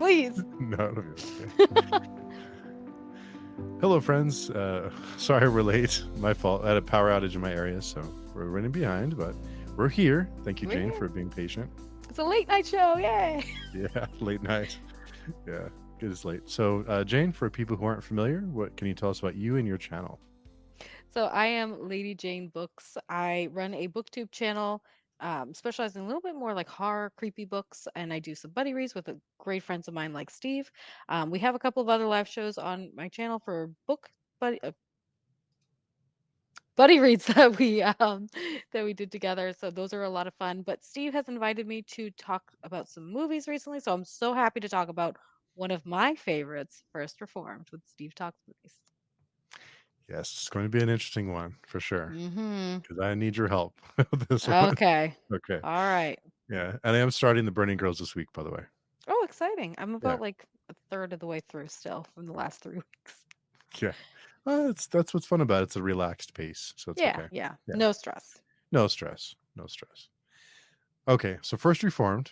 please. No, it'll be okay. Hello, friends. Sorry we're late. My fault. I had a power outage in my area, so we're running behind, but we're here. Thank you, We're Jane, here. for being patient. It's a late night show. Yay. Yeah, late night. Yeah, good as late. So, Jane, for people who aren't familiar, what can you tell us about you and your channel? So I am Lady Jane Books. I run a booktube channel, specializing a little bit more like horror, creepy books, and I do some buddy reads with great friends of mine like Steve. We have a couple of other live shows on my channel for buddy reads that we did together. So those are a lot of fun. But Steve has invited me to talk about some movies recently, so I'm so happy to talk about one of my favorites, First Reformed, with Steve Talks Movies. Yes, it's going to be an interesting one for sure Mm-hmm. because I need your help with this one. Okay. Okay. All right. Yeah, and I am starting the Burning Girls this week, by the way. Oh, exciting. I'm Yeah, about like a third of the way through still from the last 3 weeks. yeah. That's what's fun about it. It's a relaxed pace, so it's Yeah, okay. yeah. Yeah, No stress. no stress, no stress. Okay, so First Reformed.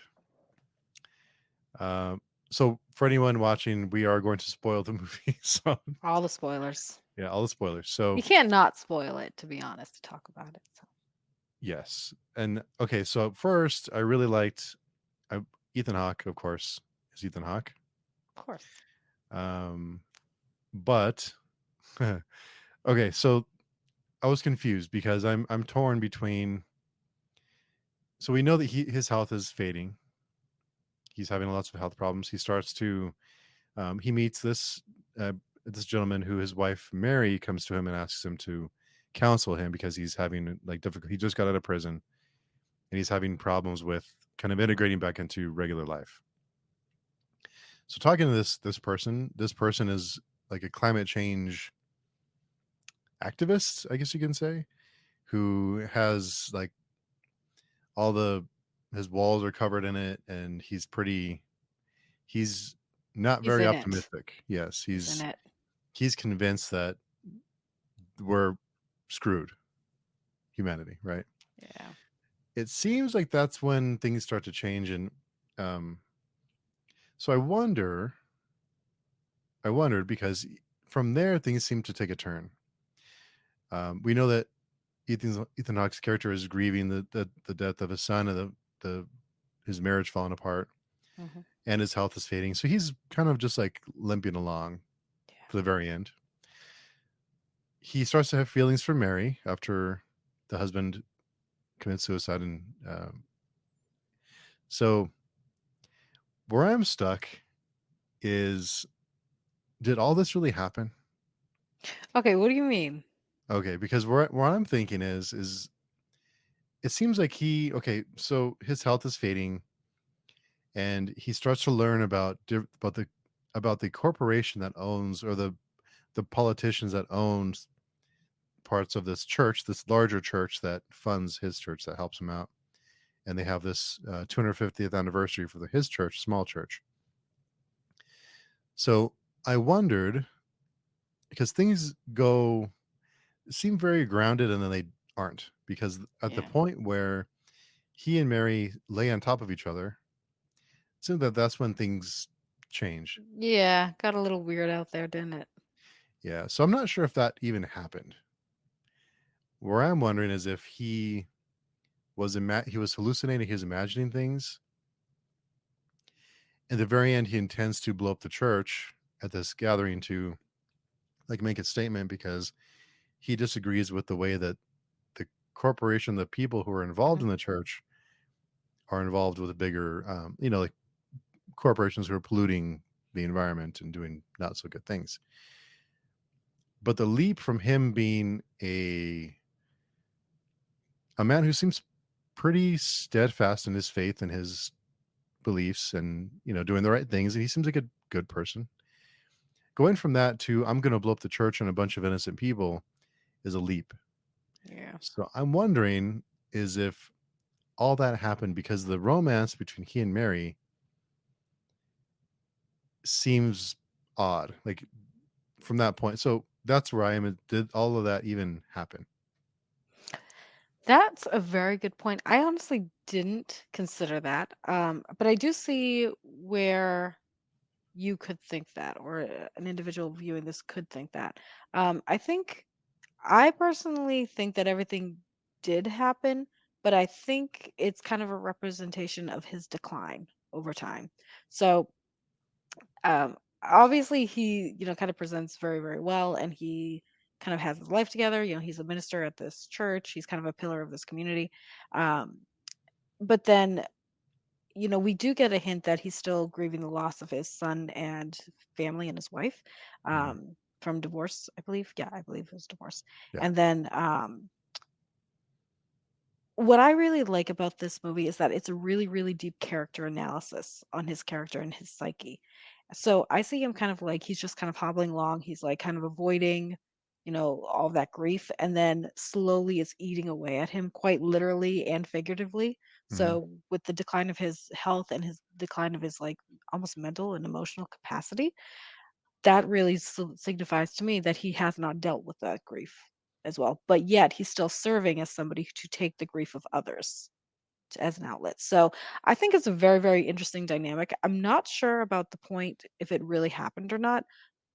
Um, so for anyone watching, we are going to spoil the movie. So All the spoilers. yeah, all the spoilers. You So can't not spoil it, to be honest, to talk about it. So, yes, and okay. So first, I really liked I, Ethan Hawke, of course, is Ethan Hawke. of course. Um, but okay, so I was confused because I'm torn between. So we know that his health is fading. He's having lots of health problems. He starts to he meets this gentleman who his wife Mary comes to him and asks him to counsel him because he's having like difficult. He just got out of prison and he's having problems with kind of integrating back into regular life. So talking to this person is like a climate change activist, I guess you can say, who has like all the his walls are covered in it and he's not He's very in it. optimistic. Yes, He's in it. he's convinced that we're screwed, humanity, right? Yeah. It seems like that's when things start to change and um so I wondered because from there things seem to take a turn. We know that Ethan Hawke's character is grieving the death of his son and the his marriage falling apart Hmm. and his health is fading. So he's kind of just like limping along Yeah. to the very end. He starts to have feelings for Mary after the husband commits suicide, and so where I'm stuck is, did all this really happen? Okay, what do you mean? Okay, because where I'm thinking is it seems like so his health is fading, and he starts to learn about the corporation that owns or the politicians that owns parts of this church, this larger church that funds his church that helps him out, and they have this 250th anniversary for his church, small church. So I wondered because things seem very grounded and then they aren't because at the Yeah. point where he and Mary lay on top of each other, it seems that that's when things change. Yeah, got a little weird out there, didn't it? Yeah, so I'm not sure if that even happened. Where I'm wondering is if he was hallucinating, he was imagining things. At the very end, he intends to blow up the church at this gathering to like make a statement because he disagrees with the way that the corporation, the people who are involved Hmm. in the church, are involved with a bigger, like corporations who are polluting the environment and doing not so good things. But the leap from him being a man who seems pretty steadfast in his faith and his beliefs and doing the right things, and he seems like a good person, going from that to I'm going to blow up the church and a bunch of innocent people is a leap. Yeah. So I'm wondering is if all that happened because the romance between he and Mary seems odd, like from that point. So that's where I am. Did all of that even happen? That's a very good point. I honestly didn't consider that. But I do see where you could think that, or an individual viewing this could think that. I think I personally think that everything did happen, but I think it's kind of a representation of his decline over time. So, obviously, he, kind of presents very, very well, and he kind of has his life together. He's a minister at this church. He's kind of a pillar of this community. Um, but then, we do get a hint that he's still grieving the loss of his son and family and his wife, Mhm. from divorce, I believe. Yeah, I believe it was divorce. Yeah. And then, what I really like about this movie is that it's a really, really deep character analysis on his character and his psyche. So I see him kind of like he's just kind of hobbling along. He's like kind of avoiding, all that grief, and then slowly it's eating away at him, quite literally and figuratively. Mhm. So with the decline of his health and his decline of his like almost mental and emotional capacity, that really signifies to me that he has not dealt with that grief as well, but yet he's still serving as somebody to take the grief of others as an outlet. So I think it's a very, very interesting dynamic. I'm not sure about the point if it really happened or not.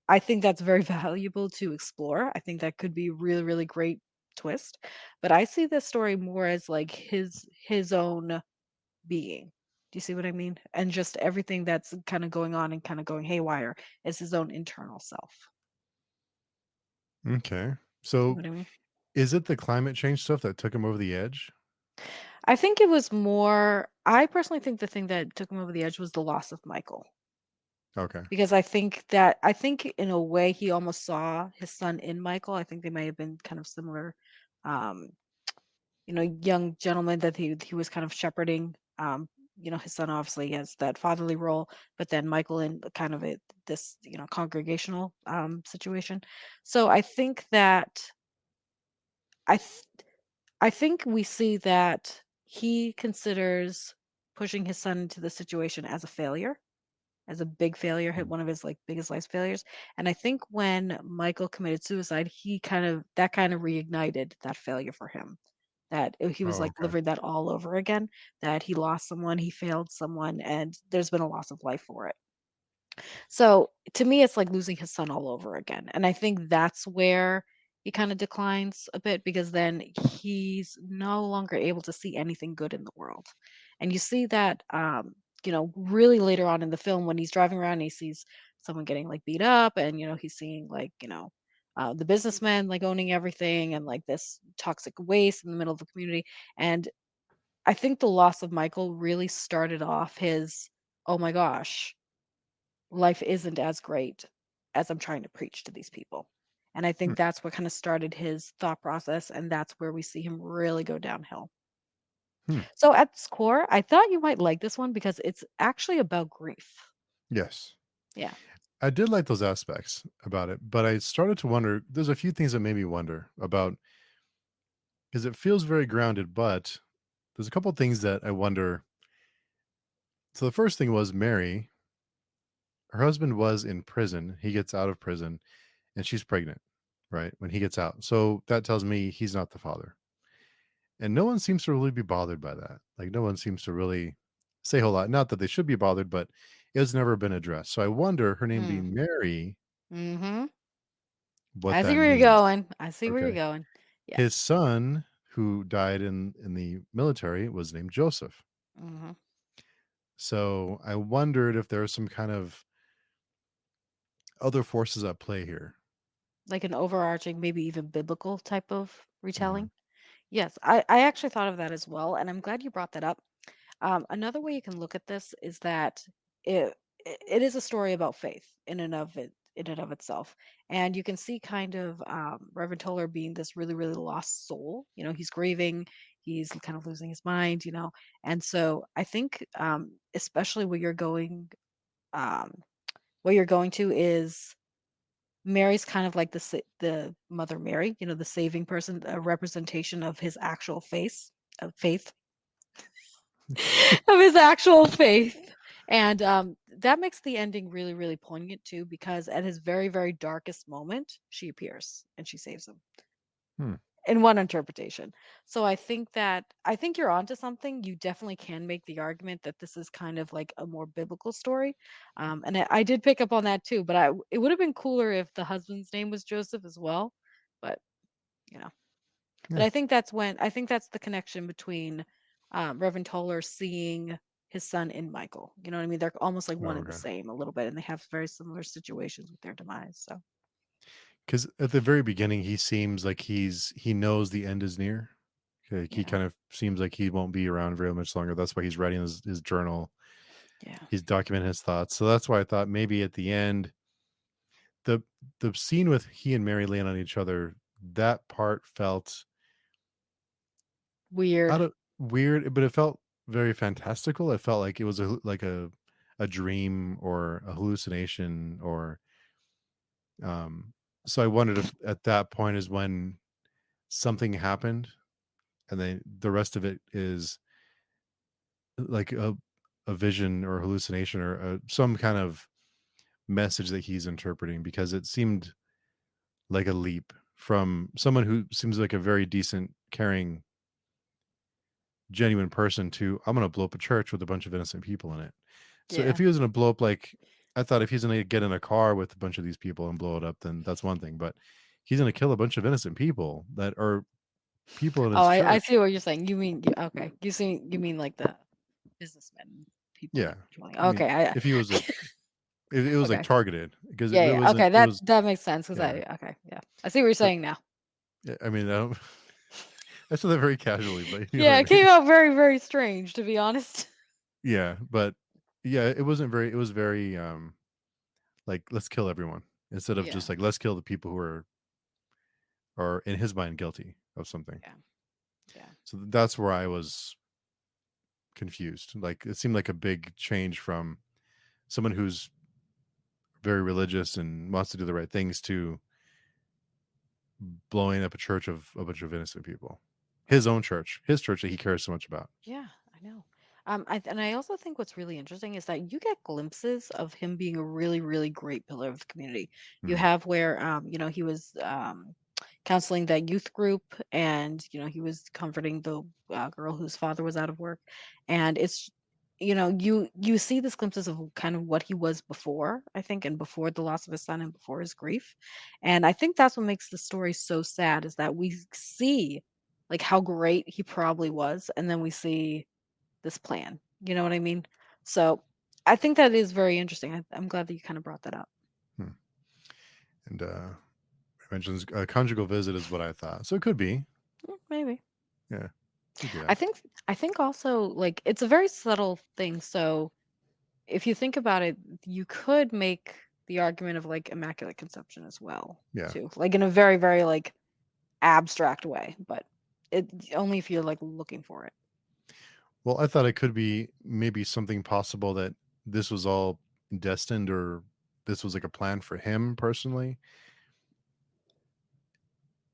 I think that's very valuable to explore. I think that could be a really, really great twist. But I see this story more as like his own being. Do you see what I mean? And just everything that's kind of going on and kind of going haywire is his own internal self. Okay. See So what I mean? is it the climate change stuff that took him over the edge? I think it was more I personally think the thing that took him over the edge was the loss of Michael. Okay. Because I think in a way he almost saw his son in Michael. I think they may have been kind of similar, um, young gentleman that he was kind of shepherding. His son obviously has that fatherly role, but then Michael in kind of this, congregational situation. So I think that I th- I think we see that he considers pushing his son into the situation as a failure, as a big failure, hit Mm. one of his like biggest life failures. And I think when Michael committed suicide, he kind of reignited that failure for him. That he was Oh, like okay. living that all over again. That he lost someone, he failed someone, and there's been a loss of life for it. So to me, it's like losing his son all over again. And I think that's where he kind of declines a bit because then he's no longer able to see anything good in the world. And you see that, really later on in the film when he's driving around and he sees someone getting like beat up and, he's seeing like, the businessman like owning everything and like this toxic waste in the middle of the community. And I think the loss of Michael really started off his, oh my gosh, life isn't as great as I'm trying to preach to these people. And I Hmm. think that's what kind of started his thought process, and that's where we see him really go downhill. Hmm. So at its core, I thought you might like this one because it's actually about grief. Yes. Yeah. I did like those aspects about it, but I started to wonder there's a few things that made me wonder about because it feels very grounded, but there's a couple things that I wonder. So the first thing was Mary, her husband was in prison. He gets out of prison and she's pregnant, right? When he gets out. So that tells me he's not the father. And no one seems to really be bothered by that. Like no one seems to really say a whole lot. Not that they should be bothered, but it's never been addressed. So I wonder, her name Mm. being Mary, Mhm. what I see that where you're means. going. I see where you're Okay. going. His Yes. son, who died in the military, was named Joseph. Mhm. So I wondered if there was some kind of other forces at play here. Like an overarching, maybe even biblical type of Mhm. retelling. Yes, I actually thought of that as well, and I'm glad you brought that up. Another way you can look at this is that it it is a story about faith in and of itself, and you can see kind of Reverend Toller being this really really lost soul. He's grieving, he's kind of losing his mind, and so I think especially um, what you're going to is Mary's kind of like the Mother Mary, the saving person, a representation of his actual face of faith of his actual faith. And that makes the ending really, really poignant too, because at his very, very darkest moment, she appears and she saves him. Hmm. in one interpretation. So I think you're onto something. You definitely can make the argument that this is kind of like a more biblical story. And I did pick up on that too, but it would have been cooler if the husband's name was Joseph as well. But you know, but Yeah. I think that's the connection between Reverend Toller seeing his son in Michael. You know what I mean? They're almost like one Oh, and the okay. same a little bit, and they have very similar situations with their demise. So Because at the very beginning, he seems like he knows the end is near. Like he yeah, kind of seems like he won't be around very much longer. That's why he's writing his journal. yeah, He's documenting his thoughts. So that's why I thought maybe at the end, the the scene with he and Mary laying on each other, that part felt out weird. of weird, but it felt very fantastical. It felt like it was like a dream or a hallucination or so I wondered if at that point is when something happened and then the rest of it is like a vision or hallucination or some kind of message that he's interpreting because it seemed like a leap from someone who seems like a very decent, caring, genuine person to I'm going to blow up a church with a bunch of innocent people in it. So if Yeah. he was going to blow up, like I thought, if he's going to get in a car with a bunch of these people and blow it up, then that's one thing. But he's going to kill a bunch of innocent people that are people in Oh, his I church. see what you're saying. Okay. You mean like the businessmen, people Yeah, that are controlling. I mean, Okay, if he was like, if it was like okay. targeted because Yeah, it yeah. wasn't, Okay, it was that makes sense because yeah. yeah. I see what you're But saying now. yeah, I mean, I don't. I said that very casually, but you know Yeah, what it I mean. came out very, very strange to be honest. Yeah, but yeah, it wasn't very. It was very like let's kill everyone instead of Yeah, just like let's kill the people who are in his mind guilty of something. yeah, yeah. So that's where I was confused. Like it seemed like a big change from someone who's very religious and wants to do the right things to blowing up a church of a bunch of innocent people. His Right. own church, his church that he cares so much about. Yeah, I know. And I also think what's really interesting is that you get glimpses of him being a really, really great pillar of the community. You Mm. have where, he was counseling that youth group, and he was comforting the girl whose father was out of work, and you see this glimpses of kind of what he was before, I think, and before the loss of his son and before his grief, and I think that's what makes the story so sad is that we see like how great he probably was, and then we see this plan. You know what I mean? So I think that is very interesting. I'm glad that you kind of brought that up. Hmm. And mentions a conjugal visit is what I thought. So it could be. Maybe. Yeah, could be I that. think I think also like it's a very subtle thing. So if you think about it, you could make the argument of like immaculate conception as well, Yeah. too. Like in a very, very like abstract way, but it only if you're like looking for it. Well, I thought it could be maybe something possible that this was all destined or this was like a plan for him personally.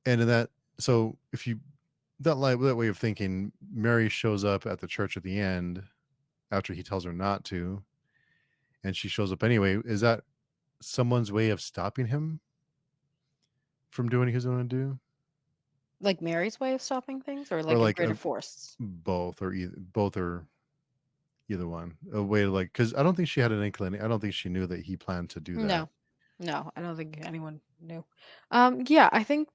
And in that, so if you that way of thinking, Mary shows up at the church at the end after he tells her not to, and she shows up anyway. Is that someone's way of stopping him from doing what he's going to do, Like Mary's way of stopping things or or like a like greater a force. both, or both, or either one? A way to like, because I don't think she had an inkling. I don't think she knew that he planned to do that. No. No, I don't think anyone knew. Yeah, I think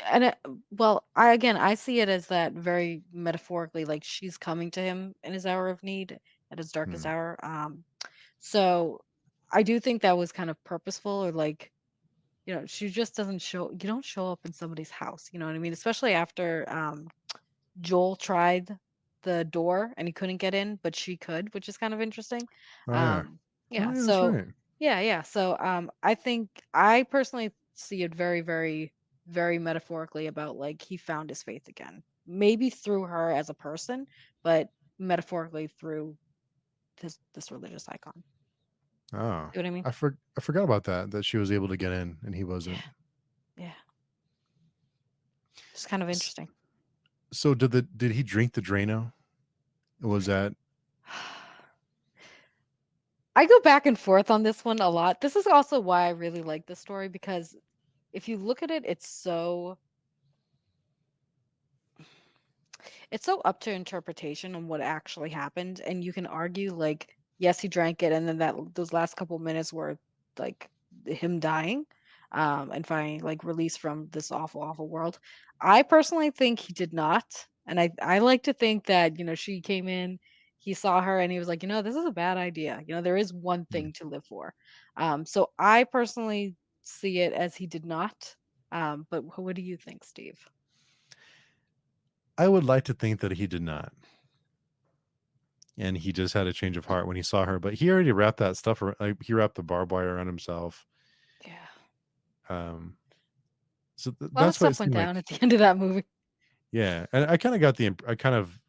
and well, I see it as that very metaphorically, like she's coming to him in his hour of need, at his darkest Hmm. hour. So I do think that was kind of purposeful, or like, she just doesn't show. You don't show up in somebody's house. You know what I mean? Especially after Joel tried the door and he couldn't get in, but she could, which is kind of interesting. Oh yeah. Um, Oh yeah, yeah, that's so right. yeah, yeah. So I think I personally see it very, very, very metaphorically about like he found his faith again. Maybe through her as a person, but metaphorically through this religious icon. Oh, See what I mean? I forgot about that. That she was able to get in and he wasn't. Yeah, yeah. Just kind of S- interesting. So did he drink the Drano? Was that I go back and forth on this one a lot. This is also why I really like this story because if you look at it, it's so It's so up to interpretation on what actually happened, and you can argue like, yes, he drank it, and then that those last couple minutes were like him dying, and finding like release from this awful, awful world. I personally think he did not, and I like to think that she came in, he saw her, and he was like, this is a bad idea. There is one Hmm. thing to live for. So I personally see it as he did not. But what do you think, Steve? I would like to think that he did not, and he just had a change of heart when he saw her. But he already wrapped that stuff. Like, he wrapped the barbed wire around himself. Yeah. Um, so A lot of that's why it stuff went seemed like, down at the end of that movie. yeah. And I kind of got I kind of,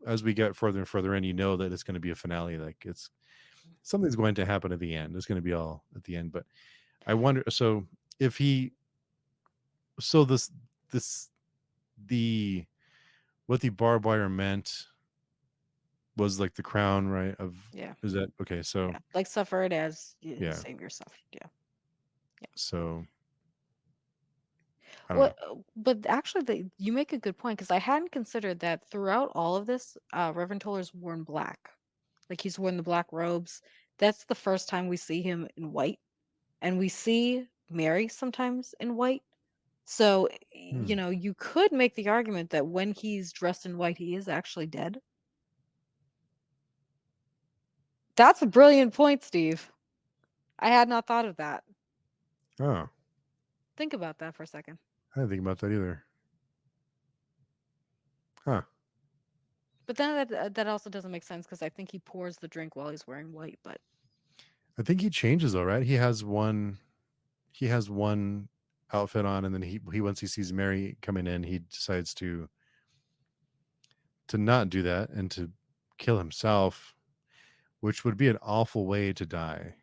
as we get further and further in, that it's going to be a finale. Like, it's something's going to happen at the end. It's going to be all at the end. But I wonder. So if he, so this the what the barbed wire meant was like the crown, right? Yeah, Is that okay? So yeah. Like suffered as yeah. Savior suffered. Yeah, yeah. So I don't What? know. But actually, you make a good point because I hadn't considered that throughout all of this, Reverend Toller's worn black. Like he's worn the black robes. That's the first time we see him in white, and we see Mary sometimes in white. So, Hmm. you could make the argument that when he's dressed in white, he is actually dead. That's a brilliant point, Steve. I had not thought of that. Oh, Think about that for a second. I didn't think about that either. Huh. But then that also doesn't make sense because I think he pours the drink while he's wearing white. But I think he changes though, right? He has one outfit on, and then he once he sees Mary coming in, he decides to not do that and to kill himself, which would be an awful way to die.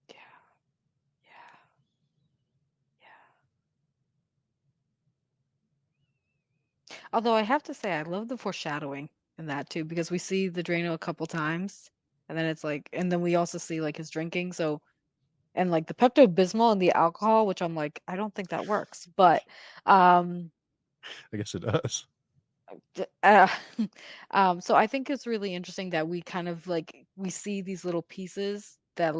yeah, yeah, yeah. Although I have to say, I love the foreshadowing in that too because we see the Drano a couple times, and then it's like, and then we also see like his drinking. So and like the Pepto Bismol and the alcohol, which I'm like, I don't think that works. But um, I guess it does. D so I think it's really interesting that we kind of like we see these little pieces that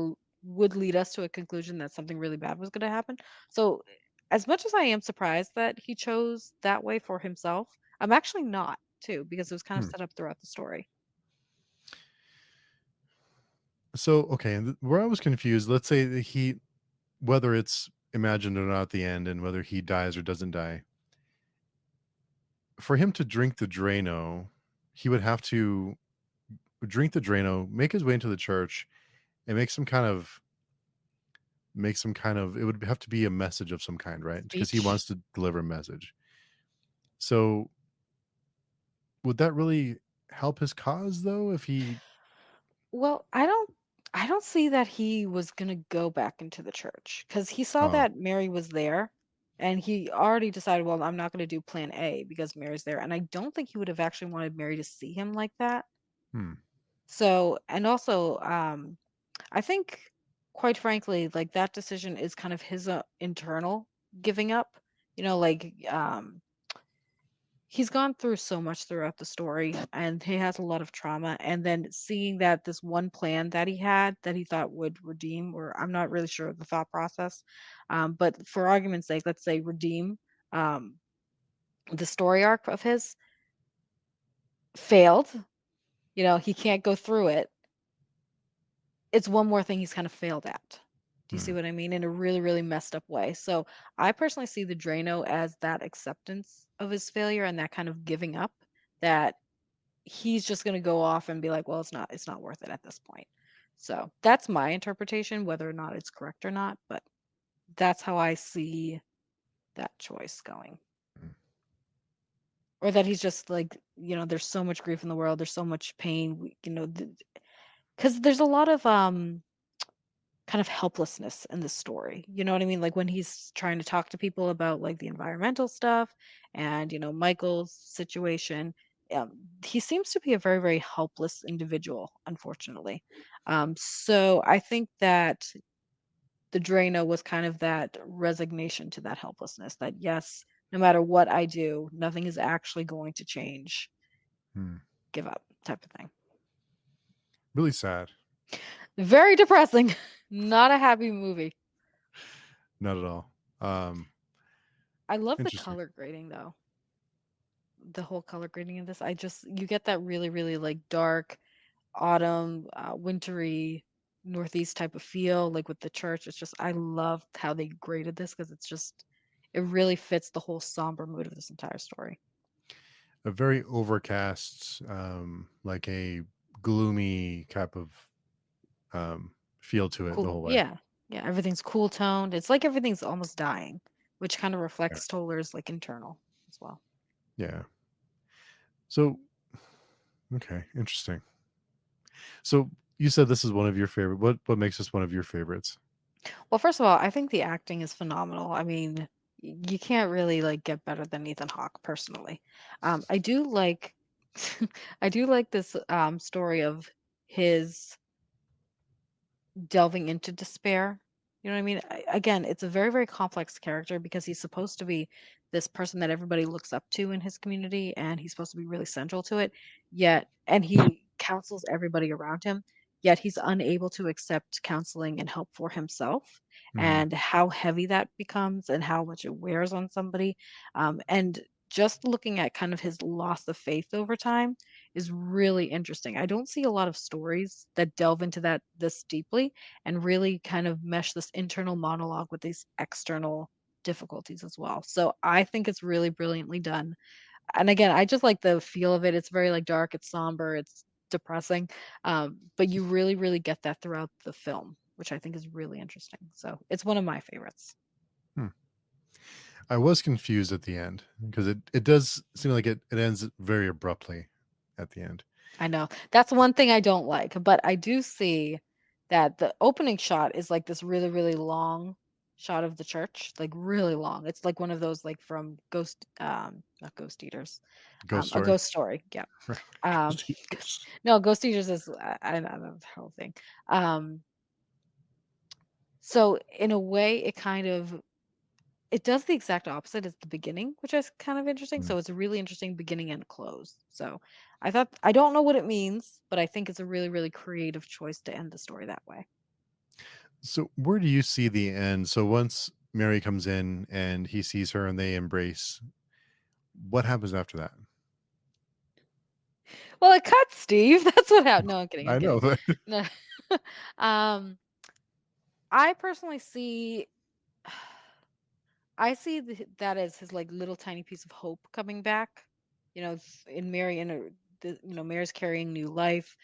would lead us to a conclusion that something really bad was going to happen. So as much as I am surprised that he chose that way for himself, I'm actually not too because it was kind of Hmm. set up throughout the story. So okay, where I was confused, let's say that whether it's imagined or not at the end, and whether he dies or doesn't die, for him to drink the Drano, he would have to drink the Drano, make his way into the church, and it would have to be a message of some kind, right? Because he Speech. wants to deliver a message. So would that really help his cause though if he Well, I don't see that he was gonna go back into the church because he saw oh, that Mary was there, and he already decided, well, I'm not gonna do plan A because Mary's there. And I don't think he would have actually wanted Mary to see him like that. hmm, So, and also, I think, quite frankly, like that decision is kind of his internal giving up. Like he's gone through so much throughout the story and he has a lot of trauma, and then seeing that this one plan that he had that he thought would redeem, or I'm not really sure of the thought process, but for argument's sake, let's say redeem, um, the story arc of his failed. He can't go through it. It's one more thing he's kind of failed at. Do you see hmm, what I mean? In a really, really messed up way. So I personally see the Drano as that acceptance of his failure and that kind of giving up, that he's just gonna go off and be like, "Well, it's not worth it at this point." So, that's my interpretation, whether or not it's correct or not, but that's how I see that choice going. hmm, Or that he's just like, there's so much grief in the world, there's so much pain, because there's a lot of, kind of helplessness in the story, you know what I mean? Like, when he's trying to talk to people about, like, the environmental stuff and, Michael's situation, he seems to be a very, very helpless individual, unfortunately. So I think that the Drano was kind of that resignation to that helplessness, that, yes, no matter what I do, nothing is actually going to change. Hmm. Give up, type of thing. Really sad. Very depressing. Not a happy movie. Not at all. Um, I love the Interesting. color grading though. The whole color grading in this. You get that really, really like dark autumn, wintry, northeast type of feel, like with the church. It's just, I love how they graded this because it really fits the whole somber mood of this entire story. A very overcast, like a gloomy type of feel to it the Cool. whole way. Yeah. Yeah. Everything's cool toned. It's like everything's almost dying, which kind of Yeah. reflects Toller's like internal as well. Yeah. So, okay, interesting. So you said this is one of your favorite. What makes this one of your favorites? Well, first of all, I think the acting is phenomenal. I mean, you can't really like get better than Ethan Hawke personally. I do like I do like this story of his delving into despair. You know what I mean? Again, it's a very, very complex character because he's supposed to be this person that everybody looks up to in his community, and he's supposed to be really central to it. And he counsels everybody around him, yet he's unable to accept counseling and help for himself, Hmm. and how heavy that becomes and how much it wears on somebody. And just looking at kind of his loss of faith over time is really interesting. I don't see a lot of stories that delve into that this deeply and really kind of mesh this internal monologue with these external difficulties as well. So I think it's really brilliantly done. And again, I just like the feel of it. It's very like dark, it's somber, it's depressing. But you really, really get that throughout the film, which I think is really interesting. So it's one of my favorites. Hmm. I was confused at the end because it does seem like it ends very abruptly at the end. I know. That's one thing I don't like, but I do see that the opening shot is like this really, really long shot of the church, like really long. It's like one of those like from not Ghost Eaters, Ghost a story. Ghost Story. Yeah. Right. Um, Ghost Eaters. no, Ghost Eaters is I don't know the whole thing. Um, so in a way, it does the exact opposite as the beginning, which is kind of interesting. Hmm. So it's a really interesting beginning and close. So I don't know what it means, but I think it's a really, really creative choice to end the story that way. So where do you see the end? So once Mary comes in and he sees her and they embrace, what happens after that? Well, it cuts, Steve. That's what happened. No, I'm kidding. I'm I know kidding. that. No. um, I personally I see that as his like little tiny piece of hope coming back. In Mary and Mary's carrying new life.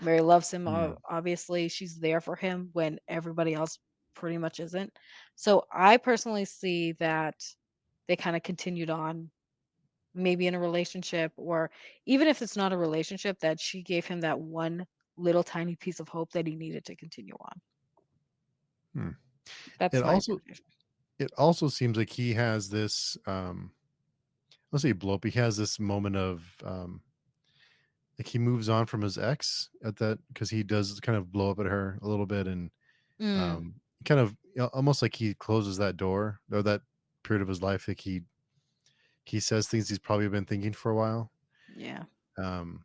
Mary loves him. Hmm. Obviously, she's there for him when everybody else pretty much isn't. So I personally see that they kind of continued on, maybe in a relationship, or even if it's not a relationship, that she gave him that one little tiny piece of hope that he needed to continue on. Hmm. It That's my also interpretation. it also seems like he has this let's say blow up. He has this moment of like he moves on from his ex at that because he does kind of blow up at her a little bit and Mm, kind of almost like he closes that door or that period of his life. Like he says things he's probably been thinking for a while. yeah. Um,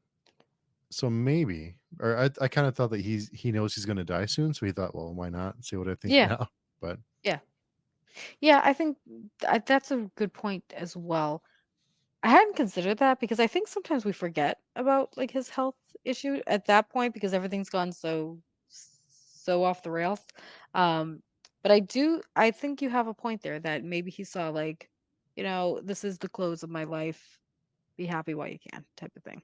so maybe, or I kind of thought that he knows he's going to die soon, so he thought, well, why not see what I think Yeah. now? But Yeah. Yeah, I think that's a good point as well. I hadn't considered that because I think sometimes we forget about like his health issue at that point because everything's gone so off the rails. Um, but I think you have a point there that maybe he saw like, this is the close of my life. Be happy while you can, type of thing.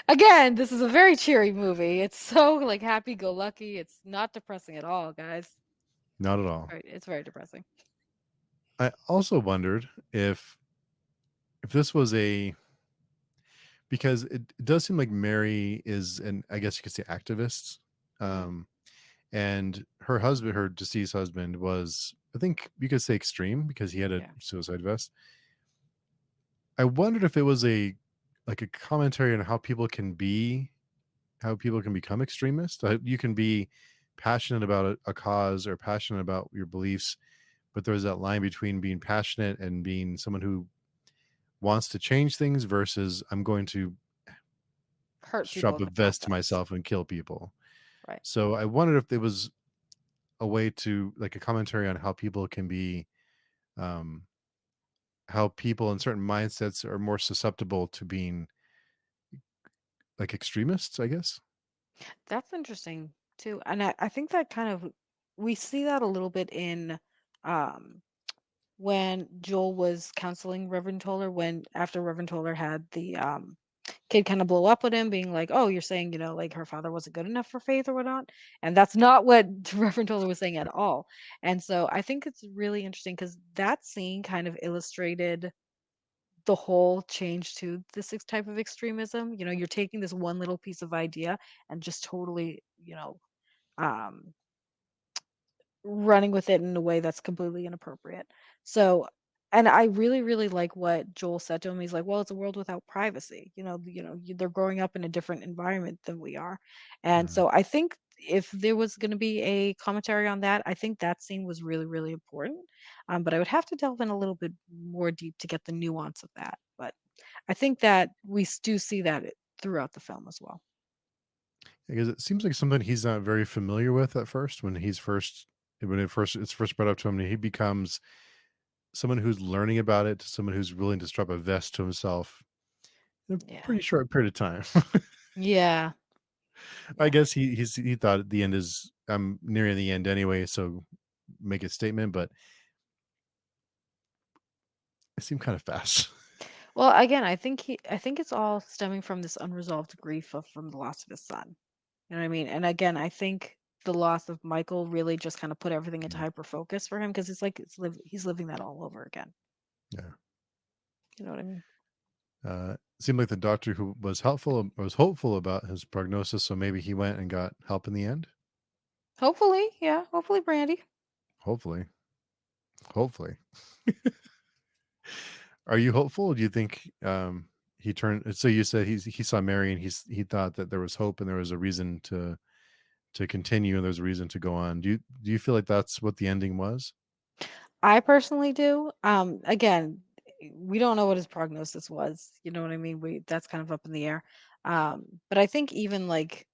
Again, this is a very cheery movie. It's so like happy go lucky. It's not depressing at all, guys. not at all. It's very depressing. I also wondered if this was a because it does seem like Mary is an I guess you could say activist. Mm, Um, and her husband, her deceased husband, was I think you could say extreme because he had a yeah. suicide vest. I wondered if it was a like a commentary on how people can become extremists. You can be passionate about a cause or passionate about your beliefs, but there's that line between being passionate and being someone who wants to change things versus I'm going to Hurt people strap in a the vest to process. myself and kill people. Right. So I wondered if there was a way to like a commentary on how people can be um how people in certain mindsets are more susceptible to being like extremists, I guess. That's interesting too. And I think that kind of we see that a little bit in um when Joel was counseling Reverend Toller when after Reverend Toller had the kid kind of blow up with him being like, "Oh, you're saying, like her father wasn't good enough for faith or whatnot." And that's not what Reverend Toller was saying at all. And so I think it's really interesting because that scene kind of illustrated the whole change to this type of extremism. You're taking this one little piece of idea and just totally, um, running with it in a way that's completely inappropriate. So, and I really, really like what Joel said to him. He's like, "Well, it's a world without privacy. They're growing up in a different environment than we are." And Mhm. so, I think if there was going to be a commentary on that, I think that scene was really, really important. But I would have to delve in a little bit more deep to get the nuance of that. But I think that do see that throughout the film as well. Because it seems like something he's not very familiar with at first when it's first brought up to him and he becomes someone who's learning about it to someone who's willing to strap a vest to himself in a Yeah. pretty short period of time. Yeah. I Yeah. guess he thought the end is I'm nearing the end anyway, so make a statement, but it seemed kind of fast. Well, again, I think it's all stemming from this unresolved grief from the loss of his son. You know what I mean? And again, I think the loss of Michael really just kind of put everything into Mm, hyper focus for him because it's like he's living that all over again. yeah. You know what I mean? Seemed like the doctor who was helpful was hopeful about his prognosis, so maybe he went and got help in the end. Hopefully, yeah, hopefully Brandy. Hopefully, hopefully. Are you hopeful? Do you think he turned? So you said he saw Mary and he thought that there was hope and there was a reason to continue and there's a reason to go on. Do you feel like that's what the ending was? I personally do. Again, we don't know what his prognosis was. You know what I mean? We That's kind of up in the air. But I think even like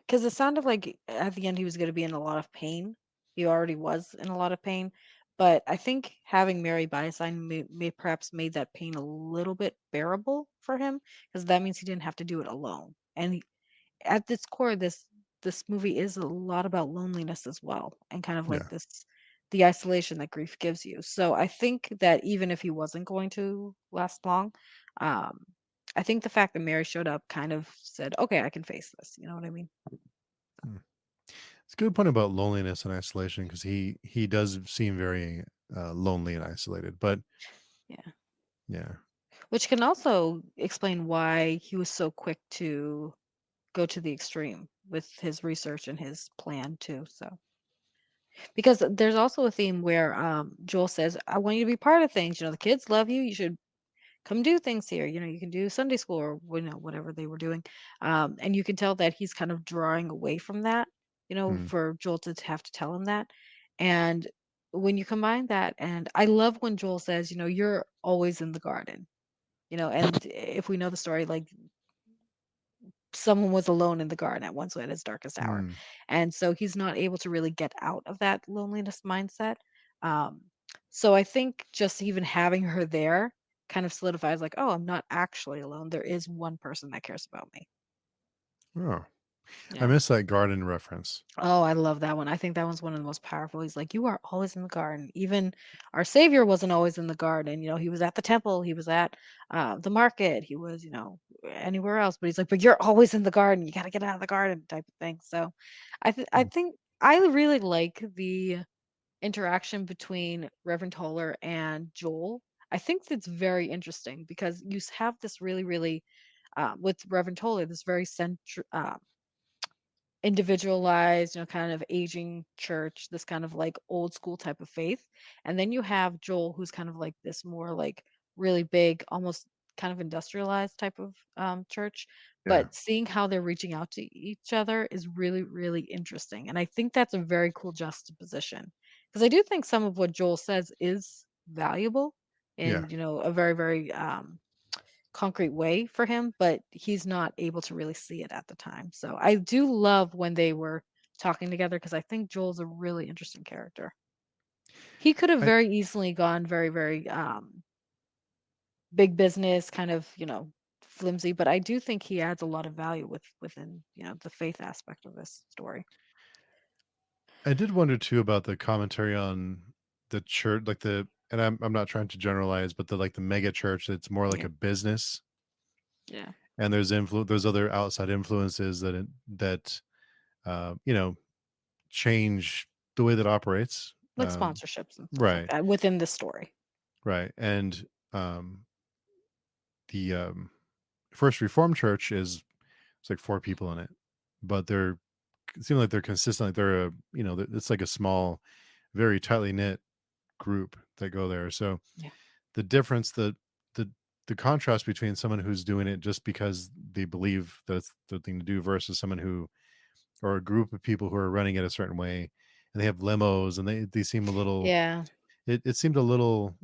because it sounded like at the end he was going to be in a lot of pain. He already was in a lot of pain, but I think having Mary by his side may perhaps made that pain a little bit bearable for him because that means he didn't have to do it alone. And at its core, this movie is a lot about loneliness as well, and kind of like Yeah. the isolation that grief gives you. So I think that even if he wasn't going to last long, um, I think the fact that Mary showed up kind of said, "Okay, I can face this." You know what I mean? Hmm. It's a good point about loneliness and isolation because he does seem very lonely and isolated. But Yeah. yeah, Which can also explain why he was so quick to go to the extreme with his research and his plan too. So because there's also a theme where Joel says, "I want you to be part of things. The kids love you. You should come do things here. You can do Sunday school or whatever they were doing." And you can tell that he's kind of drawing away from that. hmm, For Joel to have to tell him that. And when you combine that, and I love when Joel says, "You're always in the garden." And if we know the story, like someone was alone in the garden at once at his darkest hour. hmm. And so he's not able to really get out of that loneliness mindset. Um, so I think just even having her there kind of solidifies like, oh, I'm not actually alone. There is one person that cares about me. Oh, I Yeah. missed that garden reference. Oh, I love that one. I think that one's one of the most powerful. He's like, "You are always in the garden." Even our Savior wasn't always in the garden. He was at the temple, he was at the market, he was, anywhere else. But he's like, "But you're always in the garden. You got to get out of the garden," type of thing. So, I Hmm, think I really like the interaction between Reverend Toller and Joel. I think that's very interesting because have this really, really with Reverend Toller, this very individualized, kind of aging church, this kind of like old school type of faith. And then you have Joel, who's kind of like this more like really big, almost kind of industrialized type of church. yeah. But seeing how they're reaching out to each other is really, really interesting. And I think that's a very cool juxtaposition. because I do think some of what Joel says is valuable Yeah. in, a very, very concrete way for him, but he's not able to really see it at the time. So I do love when they were talking together because I think Joel's a really interesting character. He could have I very easily gone very, very big business, kind of, flimsy, but I do think he adds a lot of value within, the faith aspect of this story. I did wonder too about the commentary on the church, like the and I'm not trying to generalize, but the like the mega church, it's more like Yeah. a business, Yeah. and there's other outside influences that you know, change the way that operates. Like sponsorships and stuff like Right, that within the story. right, and the First Reformed Church is it's like 4 people in it, but they're it seem like they're consistent. Like they're it's like a small, very tightly knit group that go there. So Yeah. the difference, the the contrast between someone who's doing it just because they believe that's the thing to do versus someone who or a group of people who are running it a certain way and they have limos and they seem a little Yeah. it seemed a little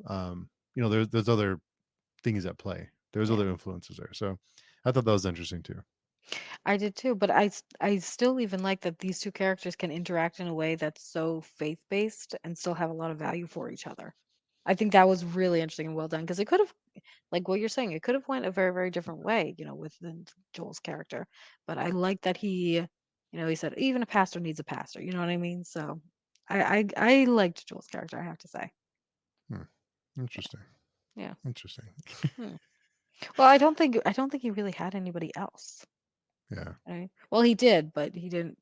there's other things at play. There's Yeah. other influences there. So I thought that was interesting too. I did too, but I still even like that these two characters can interact in a way that's so faith-based and still have a lot of value for each other. I think that was really interesting and well done because it could have, like what you're saying, it could have went a very, very different way, within Joel's character. But I like that he said even a pastor needs a pastor. You know what I mean? So I liked Joel's character. I have to say, Hmm. Interesting. yeah. Interesting. Hmm. Well, I don't think he really had anybody else. Yeah. Right? Well, he did, but he didn't.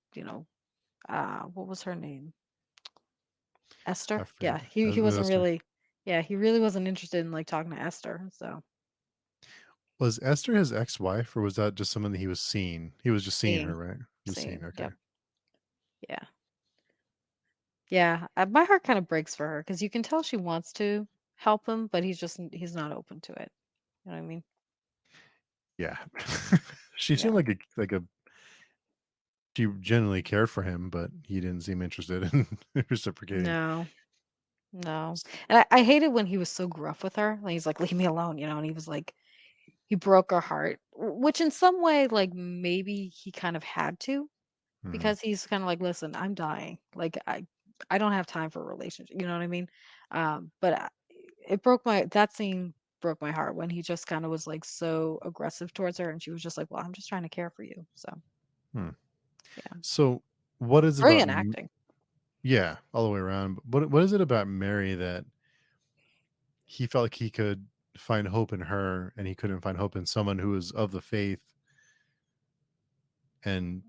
What was her name? I Esther? forget. Yeah, he wasn't That's her. really yeah, he really wasn't interested in, like, talking to Esther, so Was Esther his ex-wife or was that just someone that he was seeing? He was just seeing her, seeing right? He was seeing. seeing, Okay. yep, yeah. Yeah, my heart kinda breaks for her because you can tell she wants to help him, but he's not open to it, you know what I mean? Yeah. She Yeah. seemed like a she genuinely cared for him, but he didn't seem interested in reciprocating. No, no, and I hated when he was so gruff with her, and he's like, "Leave me alone," and he was like he broke her heart, which in some way, like, maybe he kind of had to, Mhm. because he's kinda like, "Listen, I'm dying. Like, I don't have time for a relationship." You know what I mean? But, it broke my that scene broke my heart when he just kinda was, like, so aggressive towards her, and she was just like, "Well, I'm just trying to care for you." So, Hmm. yeah. So, what is it about Brilliant acting. yeah, all the way around. But what is it about Mary that he felt like he could find hope in her and he couldn't find hope in someone who was of the faith and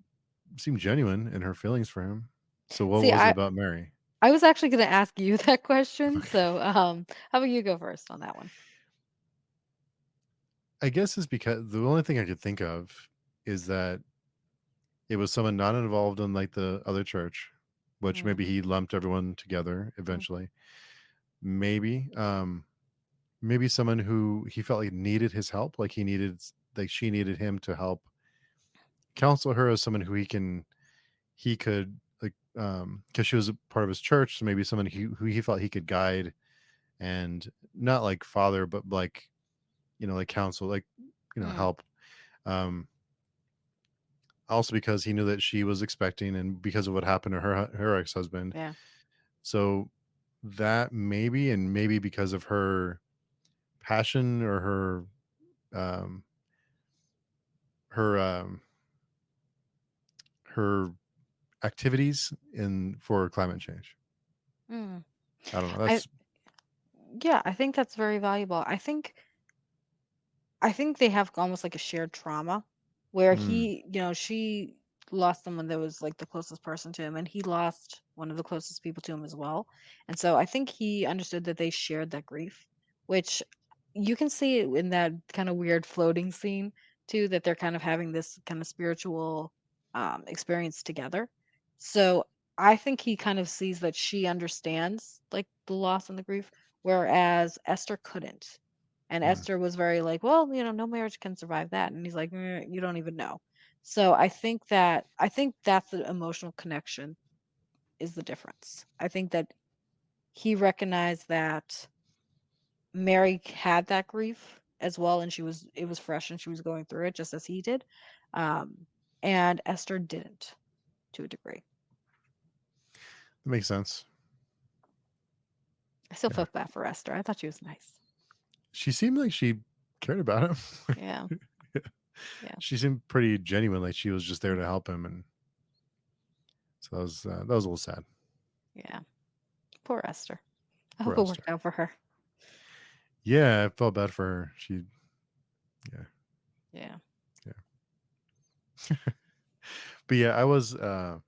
seemed genuine in her feelings for him? So what See, was it I about Mary? I was actually gonna ask you that question, Okay. so, how about you go first on that one? I guess it's because the only thing I could think of is that it was someone not involved in like the other church, which Mm, maybe he lumped everyone together mm, eventually. Maybe, maybe someone who he felt like needed his help, like like she needed him to help counsel her as someone who he could like because she was a part of his church, so maybe someone who he felt he could guide and not like father, but like like counsel, like mm, help. Um, Also because he knew that she was expecting and because of what happened to her ex-husband. yeah, So that maybe and maybe because of her passion or um her her activities in for climate change. mm. I don't know. I That's Yeah, I think that's very valuable. I think they have almost like a shared trauma where mm, she lost someone that was like the closest person to him, and he lost one of the closest people to him as well. And so I think he understood that they shared that grief, which you can see it in that kind of weird floating scene too, that they're kind of having this kind of spiritual experience together. So I think he kind of sees that she understands like the loss and the grief, whereas Esther couldn't, and mm, Esther was very like, "Well, no marriage can survive that." And he's like, "You don't even know." So I think that's the emotional connection is the difference. I think that he recognized that Mary had that grief as well, and it was fresh, and she was going through it just as he did. Um, and Esther didn't, to a degree. That makes sense. I still Yeah. felt bad for Esther. I thought she was nice. She seemed like she cared about him. Yeah, yeah, She seemed pretty genuine, like she was just there to help him, and so that was a little sad. yeah. Poor Esther. I Poor hope it worked Esther. out for her. Yeah, I felt bad for her. She, yeah, Yeah. yeah. But yeah, I was a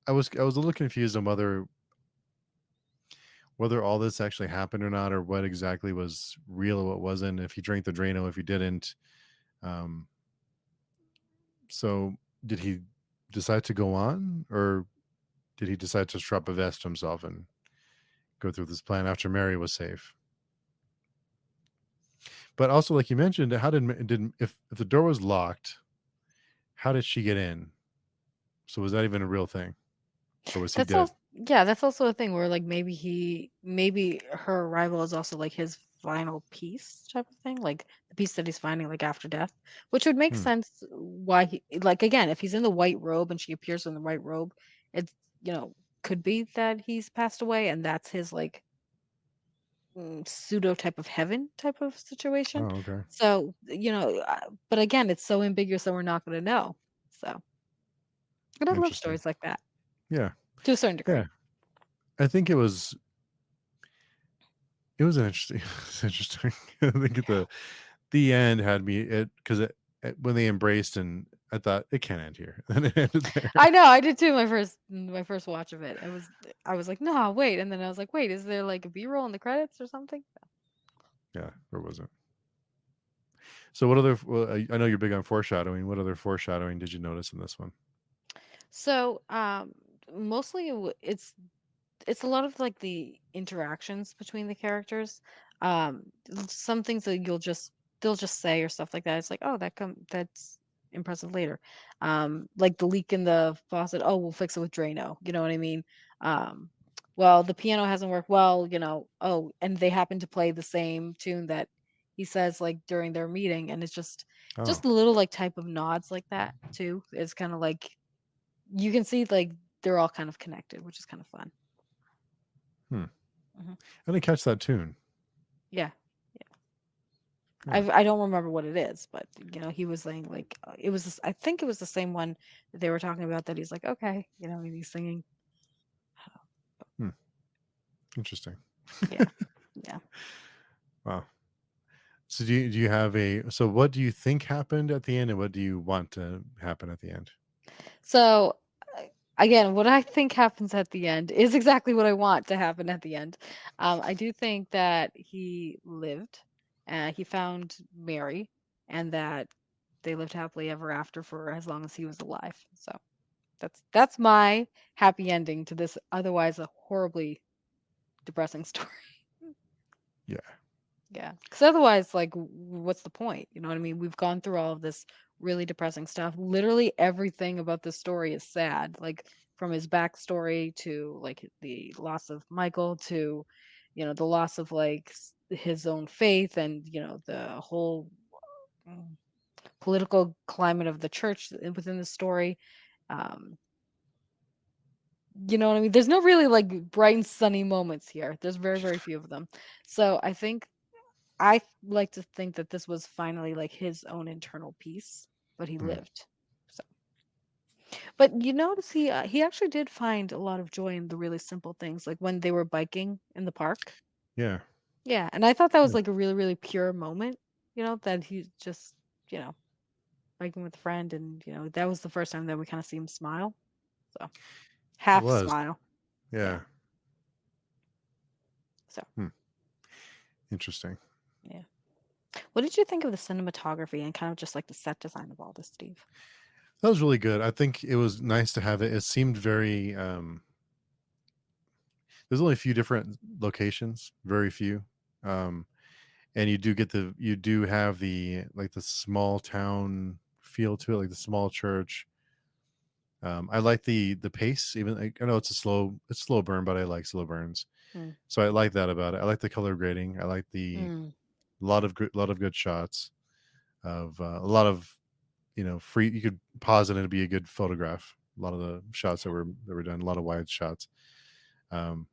little confused on whether all this actually happened or not, or what exactly was real or what wasn't. If he drank the Drano, if he didn't. Um, so did he decide to go on, or did he decide to strap a vest to himself and go through this plan after Mary was safe? But also, like you mentioned, how did if the door was locked, how did she get in? So was that even a real thing, or was he That's dead? all. Yeah, that's also a thing where like maybe her arrival is also like his final piece type of thing, like the piece that he's finding like after death, which would make Hmm. sense why he like again if he's in the white robe and she appears in the white robe, it's could be that he's passed away and that's his like pseudo type of heaven type of situation. Oh, okay. So but again, it's so ambiguous that we're not going to know. So, and I love Interesting. stories like that Yeah. to a certain degree. Yeah. I think it was an interesting it's interesting. I think at the end had me it because when they embraced, and I thought it can't end here. And it ended there. I know, I did too my first watch of it. I was like, "No, wait." And then I was like, "Wait, is there like a B-roll in the credits or something?" Yeah, or wasn't. So what other well, I know you're big on foreshadowing. What other foreshadowing did you notice in this one? So, mostly it's a lot of like the interactions between the characters. Some things that they'll just say or stuff like that. It's like, oh, that's impressive later. Like the leak in the faucet. Oh, we'll fix it with Drano. You know what I mean? Um, well, the piano hasn't worked well. Oh, and they happen to play the same tune that he says like during their meeting, and it's Oh, just little like type of nods like that too. It's kind of like you can see like they're all kind of connected, which is kind of fun. hmm. Mhm. I didn't catch that tune. Yeah. Yeah. I don't remember what it is, but he was saying like it was I think it was the same one that they were talking about that he's like, okay, and he's singing. Hmm. Interesting. Yeah. Yeah. Wow. So do you have so what do you think happened at the end, and what do you want to happen at the end? So again, what I think happens at the end is exactly what I want to happen at the end. I do think that he lived, he found Mary, and that they lived happily ever after for as long as he was alive. So that's my happy ending to this otherwise a horribly depressing story. Yeah. Yeah, because otherwise, like, what's the point? You know what I mean? We've gone through all of this really depressing stuff. Literally everything about this story is sad. Like from his backstory to like the loss of Michael to, the loss of like his own faith and the whole mm, political climate of the church within the story. Um, You know what I mean? There's no really like bright and sunny moments here. There's very, very few of them. So I think like to think that this was finally like his own internal peace, but he Hmm. lived. So, but you notice he actually did find a lot of joy in the really simple things, like when they were biking in the park. Yeah. Yeah, and I thought that was Yeah. like a really, really pure moment. That he's just you know biking with a friend, and that was the first time that we kind of see him smile. So It half was. smile. Yeah. Yeah. So Hmm. Interesting. yeah. What did you think of the cinematography and kind of just like the set design of all this, Steve? That was really good. I think it was nice to have it. It seemed very there's only a few different locations, very few. Um and you do have the like the small town feel to it, like the small church. I like the pace, even like, I know it's slow burn, but I like slow burns. Mm, So I like that about it. I like the color grading. I like the mm, lot of good shots of a lot of free. You could pause it and it'd be a good photograph. A lot of the shots yeah, that were done, a lot of wide shots. Um,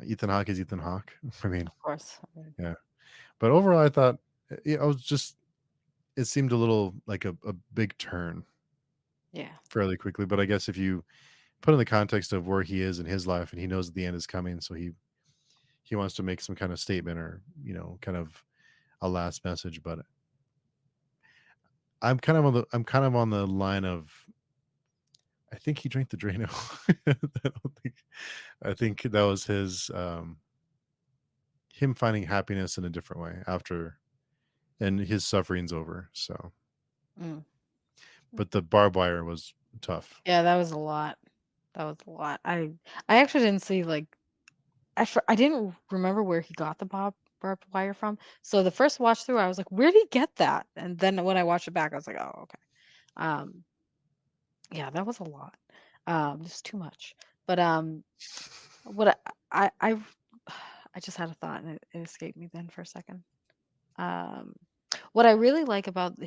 Ethan Hawke is Ethan Hawke. I mean, of course. I mean, yeah. But overall, I thought I was just it seemed a little like a big turn yeah. fairly quickly. But I guess if you put in the context of where he is in his life and he knows that the end is coming, so he wants to make some kind of statement or kind of a last message. But I'm kind of on the line of I think he drank the Drano. I think that was him finding happiness in a different way after and his suffering's over. So, Mm. but the barbed wire was tough. Yeah, that was a lot. That was a lot. I actually didn't see like I didn't remember where he got the barbed wire from. So the first watch through, I was like, "Where did he get that?" And then when I watched it back, I was like, "Oh, okay." Um, yeah, that was a lot. Just too much. But what I I just had a thought and it escaped me then for a second. Um, what I really like about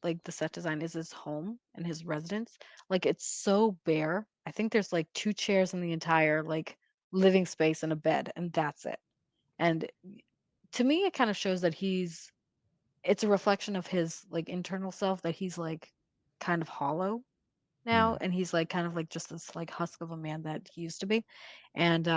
like the set design is his home and his residence. Like it's so bare. I think there's like two chairs in the entire like living space and a bed, and that's it. And to me, it kind of shows that it's a reflection of his like internal self that he's like kind of hollow now, Mm, and he's like kind of like just this like husk of a man that he used to be. And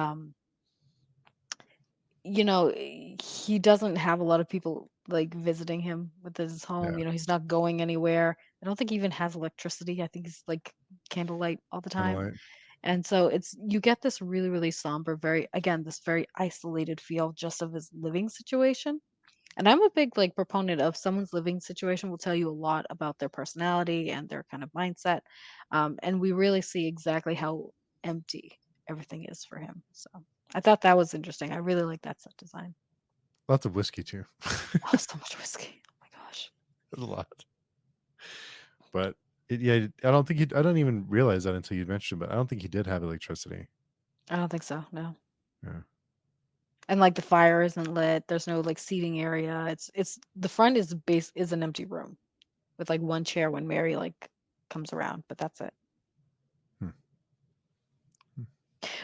he doesn't have a lot of people like visiting him with his home. yeah, He's not going anywhere. I don't think he even has electricity. I think he's like candlelight all the kind of time. like And so you get this really, really somber, very, again, this very isolated feel just of his living situation. And I'm a big like proponent of someone's living situation will tell you a lot about their personality and their kind of mindset. And we really see exactly how empty everything is for him. So I thought that was interesting. I really like that set design. lots of whiskey too. Oh, so much whiskey. Oh my gosh. A lot, but yeah, I don't even realize that until you mentioned. But I don't think he did have electricity. I don't think so. No. Yeah, And like the fire isn't lit. There's no like seating area. It's the front is an empty room with like one chair when Mary like comes around, but that's it. hmm, hmm.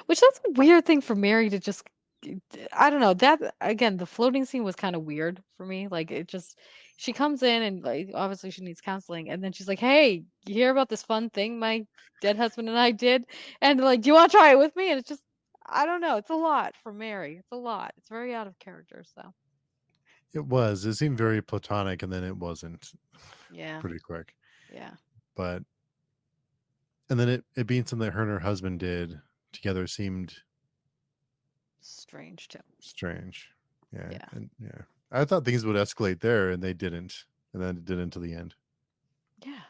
Which that's a weird thing for Mary to just I don't know, that again, the floating scene was kinda weird for me, like, it just she comes in and, like, obviously she needs counseling, and then she's like, "Hey, you hear about this fun thing my dead husband and I did? And, like, do you wanna try it with me?" And it's just I don't know, it's a lot for Mary, it's a lot, it's very out of character, so It was. It seemed very platonic, and then it wasn't. yeah, Pretty quick, yeah, but and then it being something that her and her husband did together seemed strange too. strange. Yeah, Yeah, and yeah, I thought things would escalate there, and they didn't, and then it did until the end. yeah,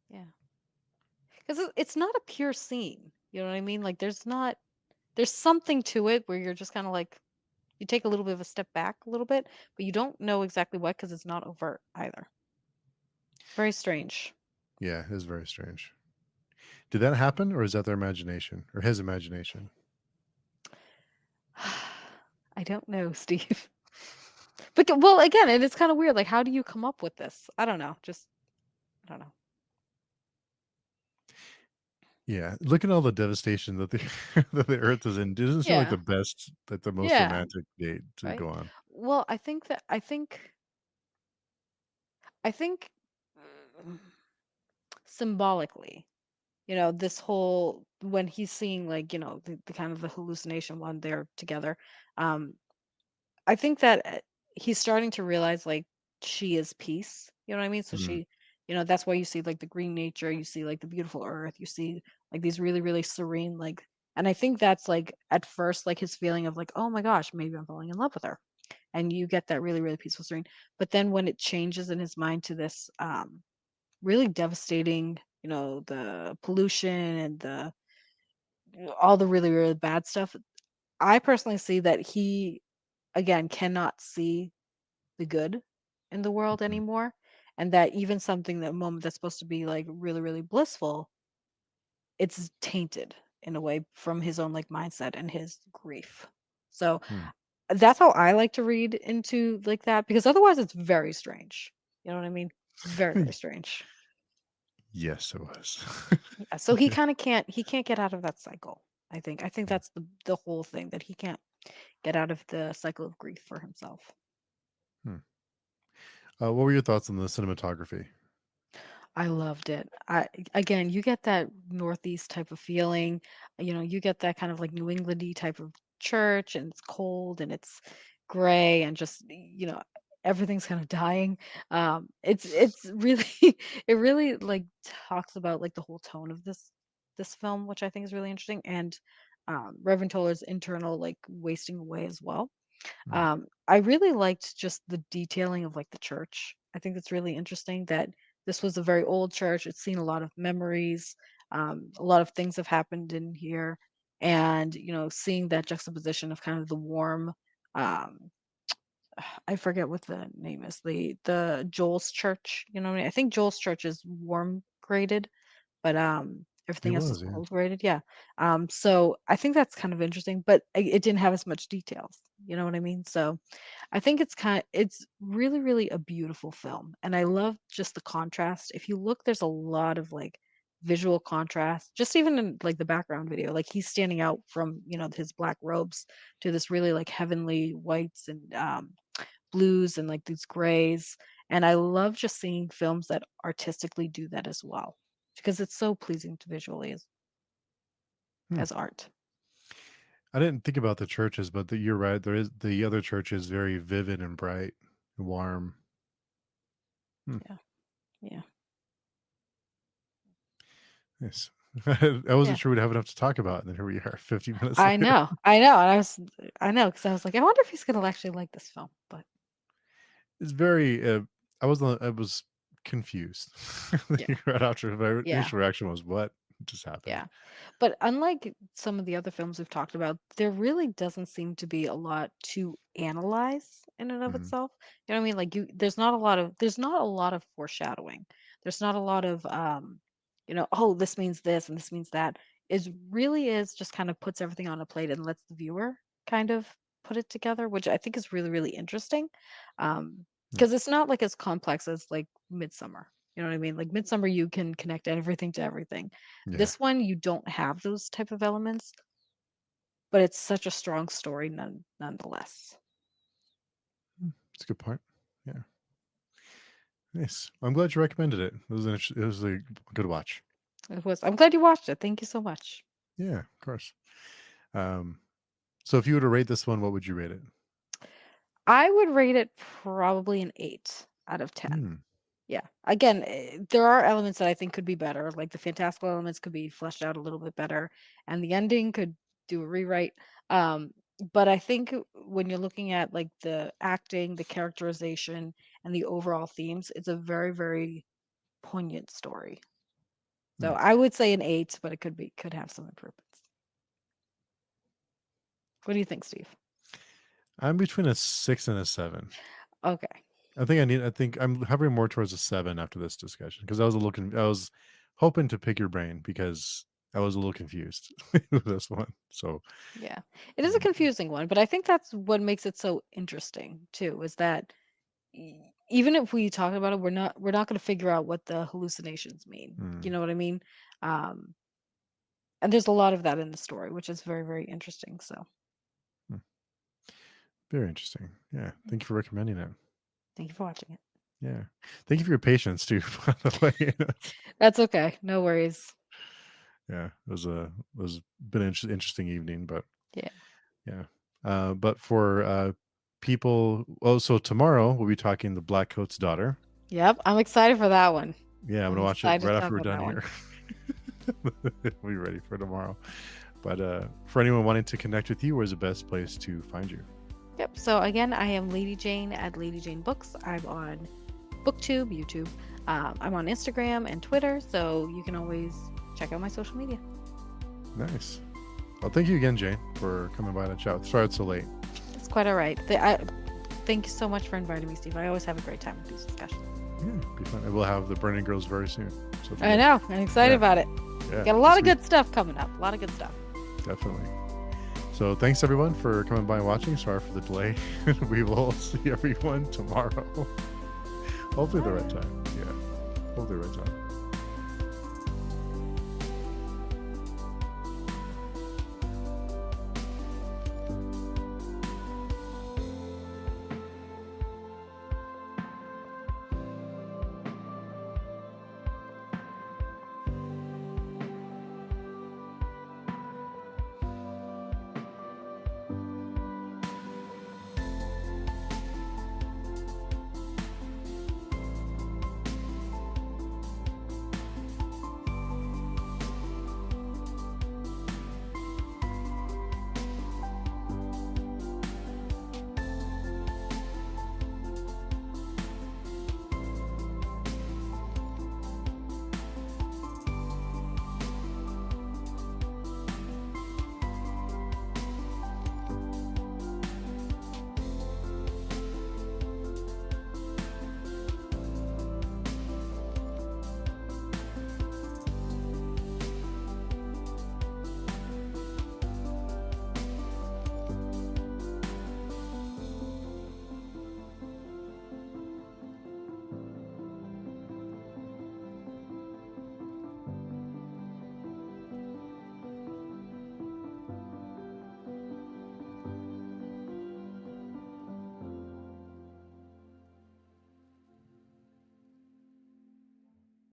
yeah. 'Cause it's not a pure scene, you know what I mean? Like, there's something to it where you're just kinda like you take a little bit of a step back a little bit, but you don't know exactly what because it's not overt either. Very strange. Yeah, it was very strange. Did that happen, or is that their imagination or his imagination? I don't know, Steve. But well, again, and it's kind of weird. Like, how do you come up with this? I don't know. Just I don't know. Yeah, look at all the devastation that the that the Earth is in. Doesn't seem like Yeah. the best, like the most Yeah. romantic date to Right. go on. Well, I think mm, symbolically, this whole when he's seeing like the kind of the hallucination when they're together. Um, I think that, he's starting to realize, like, she is peace, you know what I mean? So Mm, that's why you see, like, the green nature, you see, like, the beautiful earth, you see, like, these really, really serene, like and I think that's, like, at first, like, his feeling of, like, "Oh my gosh, maybe I'm falling in love with her." And you get that really, really peaceful serene. But then when it changes in his mind to this, really devastating, the pollution and all the really, really bad stuff, I personally see that he, again, cannot see the good in the world mhm. anymore, and that even something that moment that's supposed to be like really really blissful, it's tainted in a way from his own like mindset and his grief. So Hmm. that's how I like to read into like that because otherwise it's very strange. You know what I mean? Very, very strange. Yes, it was. Yeah, so he can't get out of that cycle. I think that's the whole thing that he can't get out of the cycle of grief for himself. Hmm. What were your thoughts on the cinematography? I loved it. Again, you get that northeast type of feeling. You get that kind of like New Englandy type of church, and it's cold and it's gray and just everything's kind of dying. It's really it really like talks about like the whole tone of this film, which I think is really interesting, and Reverend Toller's internal like wasting away as well. Hmm. I really liked just the detailing of like the church. I think it's really interesting that this was a very old church. It's seen a lot of memories. A lot of things have happened in here, and seeing that juxtaposition of kind of the warm. Um, I forget what the name is. The Joel's church. You know what I mean? I think Joel's church is warm graded, but It everything else is was, yeah. cold graded. Yeah. So I think that's kind of interesting, but it didn't have as much details. You know what I mean? So I think it's really, really a beautiful film. And I love just the contrast. If you look, there's a lot of like visual contrast, just even in like the background video. Like he's standing out from, his black robes to this really like heavenly whites and blues and like these grays. And I love just seeing films that artistically do that as well. Because it's so pleasing to visually Hmm. as art. I didn't think about the churches, but you're right. There is the other church is very vivid and bright, and warm. Hmm. Yeah. Yeah. Nice. I wasn't Yeah. sure we'd have enough to talk about, and then here we are, 50 minutes I later. know. I know. And I know because I was like, I wonder if he's gonna actually like this film. But It's very. I was confused. yeah. Right after my Yeah. initial reaction was, "What just happened?" Yeah. But unlike some of the other films we've talked about, there really doesn't seem to be a lot to analyze in and of Mhm. itself. You know what I mean? Like there's not a lot of foreshadowing. There's not a lot of oh, this means this and this means that. It really is just kind of puts everything on a plate and lets the viewer kind of put it together, which I think is really, really interesting. Hmm. Because it's not like as complex as like Midsummer. You know what I mean? Like Midsummer, you can connect everything to everything. Yeah, This one, you don't have those type of elements, but it's such a strong story nonetheless. it's a good point. Yeah, nice. I'm glad you recommended it. It was a good watch. It was. I'm glad you watched it. Thank you so much. Yeah, of course. Um, so if you were to rate this one, what would you rate it? I would rate it probably an 8 out of 10. Hmm. Yeah. Again, there are elements that I think could be better. Like the fantastical elements could be fleshed out a little bit better, and the ending could do a rewrite. Um, but I think when you're looking at like the acting, the characterization, and the overall themes, it's a very, very poignant story. So Hmm. I would say an 8, but it could have some improvements. What do you think, Steve? I'm between a 6 and a 7. Okay. I think I'm hovering more towards a 7 after this discussion because I was hoping to pick your brain because I was a little confused with this one. So, Yeah. It is a mm, confusing one, but I think that's what makes it so interesting too, is that even if we talk about it, we're not going to figure out what the hallucinations mean. You mm, know what I mean? Um, and there's a lot of that in the story, which is very, very interesting. So mm, very interesting. Yeah. Thank you for recommending it. thank you for watching it. Yeah. Thank you for your patience too, by the way. That's okay. No worries. Yeah. It was been an interesting evening, but Yeah. yeah. But for people, oh, so tomorrow we'll be talking The Black Coat's Daughter. Yep. I'm excited for that one. Yeah, I'm I'm gonna watch it excited right to after talk we're about done that one. here. We'll be ready for tomorrow. But for anyone wanting to connect with you, where's the best place to find you? Yep. So again, I am Lady Jane at Lady Jane Books. I'm on BookTube, YouTube. I'm on Instagram and Twitter, so you can always check out my social media. Nice. Well, thank you again, Jane, for coming by to chat. Sorry it's so late. It's quite all right. Thank you so much for inviting me, Steve. I always have a great time with these discussions. Yeah, be fun. And we'll have the Burning Girls very soon. So it'll be I good. know. I'm excited Yeah. about it. Yeah, Got a lot of sweet. good stuff coming up. A lot of good stuff. Definitely. So thanks everyone for coming by and watching. Sorry for the delay. We will see everyone tomorrow. Hopefully the right Bye. time. Yeah. Hopefully the right time.